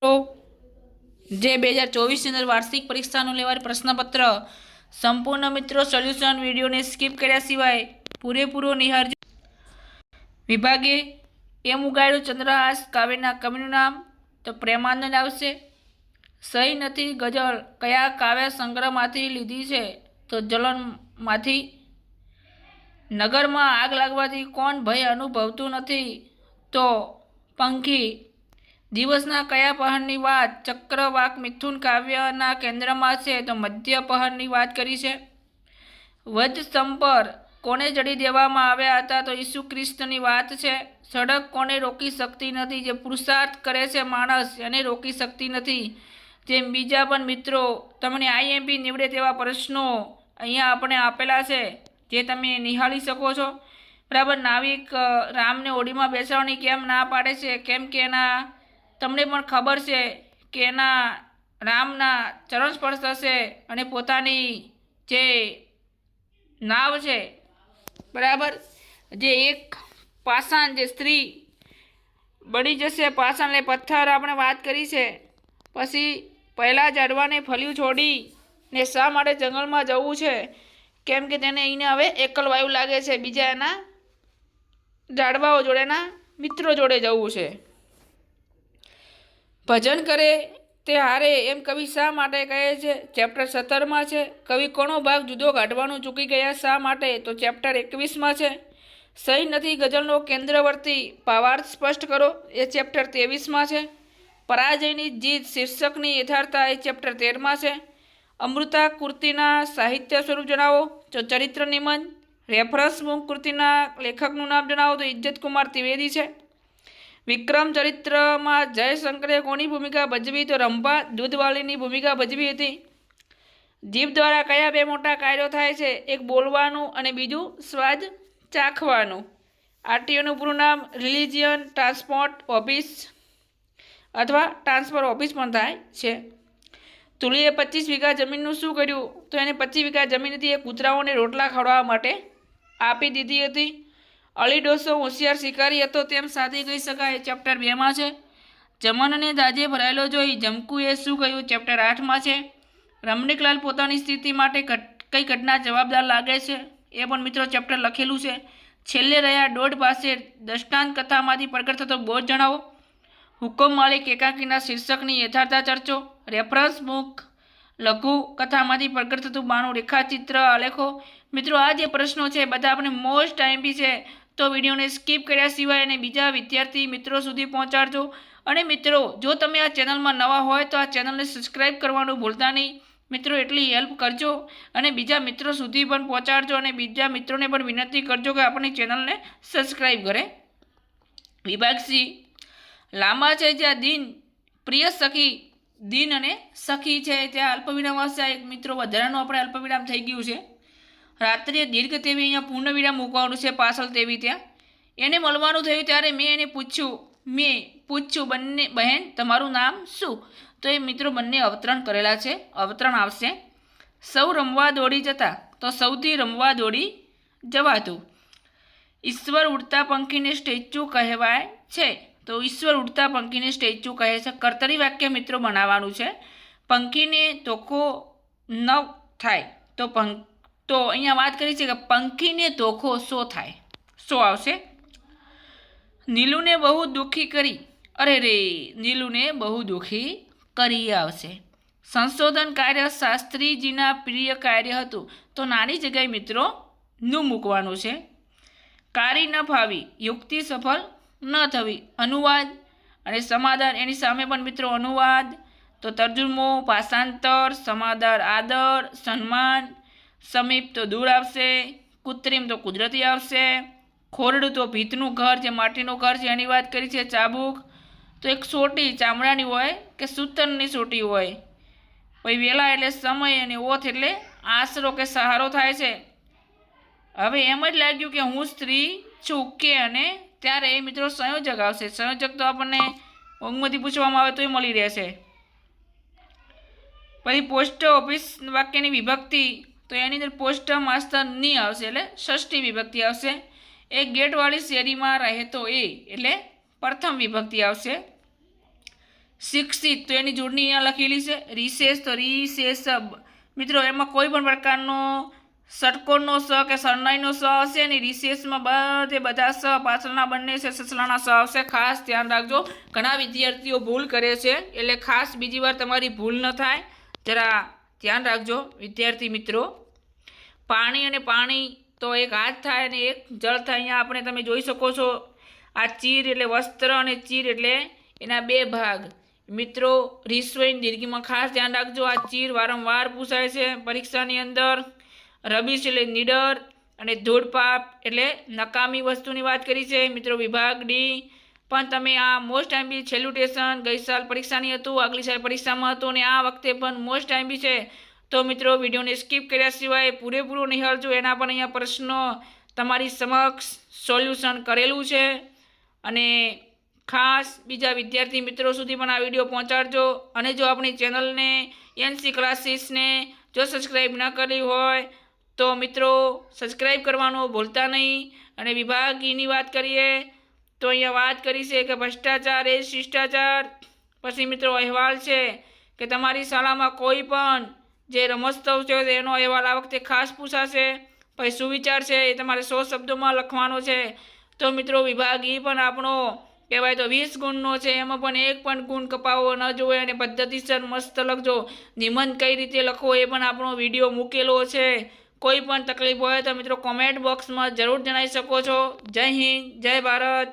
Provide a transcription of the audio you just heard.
જે 2024 અંદર વાર્ષિક પરીક્ષાનું લેવાયેલ પ્રશ્નપત્ર સંપૂર્ણ મિત્રો સોલ્યુશન વિડીયોને સ્કીપ કર્યા સિવાય પૂરેપૂરો નિહાળજો। વિભાગે એમ ઉગાડ્યું ચંદ્રહાસ કાવ્યના કવિનું નામ તો પ્રેમાનંદ આવશે। સહી નથી ગઝલ કયા કાવ્ય સંગ્રહમાંથી લીધી છે તો જલનમાંથી। નગરમાં આગ લાગવાથી કોણ ભય અનુભવતું નથી તો પંખી। દિવસના કયા પહરની વાત ચક્રવાક મિથુન કાવ્યના કેન્દ્રમાં છે તો મધ્ય પહરની વાત કરી છે। વજસ્તંભ પર કોને જડી દેવામાં આવ્યા હતા તો ઈસુ ખ્રિસ્તની વાત છે। સડક કોને રોકી શકતી નથી જે પુરુષાર્થ કરે છે માણસ એને રોકી શકતી નથી। જેમ બીજા પણ મિત્રો તમને આઈએમપી નીવડે તેવા પ્રશ્નો અહીંયા આપણે આપેલા છે જે તમે નિહાળી શકો છો। બરાબર। નાવિક રામને ઓડીમાં બેસાડવાની કેમ ના પાડે છે કેમ કે એના તમને પણ ખબર છે કે એના રામના ચરણ સ્પર્શ થશે અને પોતાની જે નાવ છે બરાબર જે એક પાષાણ જે સ્ત્રી બળી જશે પાષાણ એટલે પથ્થર આપણે વાત કરી છે। પછી પહેલાં ઝાડવાને ફળિયું છોડીને શા માટે જંગલમાં જવું છે કેમ કે તેને એને હવે એકલ વાયુ લાગે છે બીજા એના ઝાડવાઓ જોડે એના મિત્રો જોડે જવું છે। ભજન કરે તે હારે એમ કવિ શા માટે કહે છે ચેપ્ટર 17માં છે। કવિ કોનો ભાગ જુદો કાઢવાનું ચૂકી ગયા શા માટે તો ચેપ્ટર 21માં છે। સહી નથી ગઝલનો કેન્દ્રવર્તી ભાવાર્થ સ્પષ્ટ કરો એ ચેપ્ટર 23માં છે। પરાજયની જીત શીર્ષકની યથાર્થતા એ ચેપ્ટર 13માં છે। અમૃતા કૃતિના સાહિત્ય સ્વરૂપ જણાવો તો ચરિત્ર નિબંધ। રેફરન્સ બુક કૃતિના લેખકનું નામ જણાવો તો ઇજ્જતકુમાર ત્રિવેદી છે। વિક્રમ ચરિત્રમાં જયશંકરે કોની ભૂમિકા ભજવી તો રંભા દૂધવાળીની ભૂમિકા ભજવી હતી। જીભ દ્વારા કયા બે મોટા કાર્યો થાય છે એક બોલવાનું અને બીજું સ્વાદ ચાખવાનું। આરટીઓનું પૂરું નામ રિલિજિયન ટ્રાન્સપોર્ટ ઓફિસ અથવા ટ્રાન્સફર ઓફિસ પણ થાય છે। તુલીએ 25 વીઘા જમીનનું શું કર્યું તો એને 25 વીઘા જમીન હતી એ કૂતરાઓને રોટલા ખવડાવવા માટે આપી દીધી હતી। અલી ડોસો હોશિયાર શિકારી હતો તેમ સાથી કહી શકાય ચેપ્ટર 2માં છે। જમનને દાજે ભરાયેલો જોઈ જમકુએ શું કહ્યું ચેપ્ટર 8માં છે। રમણીકલાલ પોતાની સ્થિતિ માટે કઈ ઘટના જવાબદાર લાગે છે એ પણ મિત્રો ચેપ્ટર લખેલું છે। છેલ્લે રહ્યા દોઢ પાસે દૃષ્ટાંત કથામાંથી પ્રગટ થતો બોધ જણાવો। હુકમ માલિક એકાંકીના શીર્ષકની યથાર્થતા ચર્ચો। રેફરન્સ બુક લઘુ કથામાંથી પ્રગટ થતું બાણું રેખાચિત્ર આલેખો। મિત્રો આ જે પ્રશ્નો છે બધા આપણે મોસ્ટ આઈએમપી છે તો વિડીયોને સ્કીપ કર્યા સિવાય અને બીજા વિદ્યાર્થી મિત્રો સુધી પહોંચાડજો। અને મિત્રો જો તમે આ ચેનલમાં નવા હોય તો આ ચેનલને સબસ્ક્રાઈબ કરવાનું ભૂલતા નહીં મિત્રો એટલી હેલ્પ કરજો અને બીજા મિત્રો સુધી પણ પહોંચાડજો અને બીજા મિત્રોને પણ વિનંતી કરજો કે આપણી ચેનલને સબસ્ક્રાઈબ કરે। વિભાગ સી લાંબા છે જ્યાં દિન પ્રિય સખી દિન અને સખી છે ત્યાં અલ્પવિરામ આવશે। એક મિત્રો વધારાનું આપણે અલ્પવિરામ થઈ ગયું છે। રાત્રિએ દીર્ઘ તેવી અહીંયા પૂર્ણ વિરામ મૂકવાનું છે પાછળ તેવી ત્યાં એને મળવાનું થયું ત્યારે મેં એને પૂછ્યું બંને બહેન તમારું નામ શું તો એ મિત્રો બંને અવતરણ કરેલા છે અવતરણ આવશે। સૌ રમવા દોડી જતા તો સૌથી રમવા દોડી જવાતું। ઈશ્વર ઉડતા પંખીને સ્ટેચ્યુ કહેવાય છે તો ઈશ્વર ઉડતા પંખીને સ્ટેચ્યુ કહે છે। કર્તરી વાક્ય મિત્રો બનાવવાનું છે। પંખીને તોખો ન થાય તો અહીંયા વાત કરી છે કે પંખીને તોખો શો થાય શો આવશે। નીલુને બહુ દુઃખી કરી અરે રે નીલુને બહુ દુઃખી કરી આવશે। સંશોધન કાર્ય શાસ્ત્રીજીના પ્રિય કાર્ય હતું તો નાની જગ્યાએ મિત્રો નું મૂકવાનું છે। કારી ન ફાવી યુક્તિ સફળ ન થવી। અનુવાદ અને સમાધાન એની સામે પણ મિત્રો અનુવાદ તો તર્જુમો ભાષાંતર સમાધાન આદર સન્માન સમીપ તો દૂર આવશે। કૃત્રિમ તો કુદરતી આવશે। ખોરડું તો ભીતનું ઘર જે માટીનું ઘર છે એની વાત કરી છે। ચાબુક તો એક સોટી ચામડાની હોય કે સૂતરની સોટી હોય। પછી વેલા એટલે સમય અને ઓથ એટલે આશરો કે સહારો થાય છે। હવે એમ જ લાગ્યું કે હું સ્ત્રી છું કે અને ત્યારે એ મિત્રો સંયોજક આવશે। સંયોજક તો આપણને ઊંઘમાંથી પૂછવામાં આવે તો એ મળી રહેશે। પછી પોસ્ટ ઓફિસ વાક્યની વિભક્તિ તો એની અંદર પોસ્ટ માસ્ટરની આવશે એટલે ષષ્ઠી વિભક્તિ આવશે। એક ગેટવાળી શેરીમાં રહેતો એ એટલે પ્રથમ વિભક્તિ આવશે। શિક્ષિત તો એની જોડણી અહીંયા લખેલી છે. રિસેસ તો રિસેસબ. મિત્રો એમાં કોઈ પણ પ્રકારનો ષટકોણનો સ કે સરનાઈનો સ હશે ને રિસેસમાં બધા સ પાછળના બંને છે સસલાના સ આવશે. ખાસ ધ્યાન રાખજો. ઘણા વિદ્યાર્થીઓ ભૂલ કરે છે એટલે ખાસ બીજી વાર તમારી ભૂલ ન થાય, જરા ધ્યાન રાખજો વિદ્યાર્થી મિત્રો. પાણી અને પાણી તો એક હાથ થાય અને એક જળ થાય. અહીંયા આપણે તમે જોઈ શકો છો આ ચીર એટલે વસ્ત્ર અને ચીર એટલે એના બે ભાગ. મિત્રો રીસ્વઈન દીર્ઘીમાં ખાસ ધ્યાન રાખજો. આ ચીર વારંવાર પૂછાય છે પરીક્ષાની અંદર. રબીશ એટલે નીડર અને ધૂળપાપ એટલે નકામી વસ્તુની વાત કરી છે. મિત્રો વિભાગ ડી પણ તમે આ મોસ્ટ ટાઈમ સેલ્યુટેશન ગઈ સાલ પરીક્ષાની હતું, આગલી સાલ પરીક્ષામાં હતું અને આ વખતે પણ મોસ્ટ ટાઈમ છે. તો મિત્રો વિડીયોને સ્કીપ કર્યા સિવાય પૂરેપૂરો નિહાળજો. એના પણ અહીંયા પ્રશ્નો તમારી સમક્ષ સોલ્યુશન કરેલું છે અને ખાસ બીજા વિદ્યાર્થી મિત્રો સુધી પણ આ વિડીયો પહોંચાડજો. અને જો આપણી ચેનલને એનસી ક્લાસીસને જો સબસ્ક્રાઈબ ન કરી હોય તો મિત્રો સબસ્ક્રાઈબ કરવાનું ભૂલતા નહીં. અને વિભાગ ઈની વાત કરીએ તો અહીંયા વાત કરી છે કે ભ્રષ્ટાચાર એ શિષ્ટાચાર. પછી મિત્રો અહેવાલ છે કે તમારી શાળામાં કોઈ પણ જે રમોત્સવ છે એનો અહેવાલ આ વખતે ખાસ પૂછાશે. પછી સુવિચાર છે એ તમારે 100 શબ્દોમાં લખવાનો છે. તો મિત્રો વિભાગ ઈ પણ આપણો કહેવાય તો 20 ગુણનો છે. એમાં પણ એક પણ ગુણ કપાવવો ન જોઈએ અને પદ્ધતિસર મસ્ત લખજો. નિબંધ કઈ રીતે લખવો એ પણ આપણો વિડીયો મૂકેલો છે. કોઈ પણ તકલીફ હોય તો મિત્રો કોમેન્ટ બોક્સમાં જરૂર જણાવી શકો છો. જય હિન્દ, જય ભારત.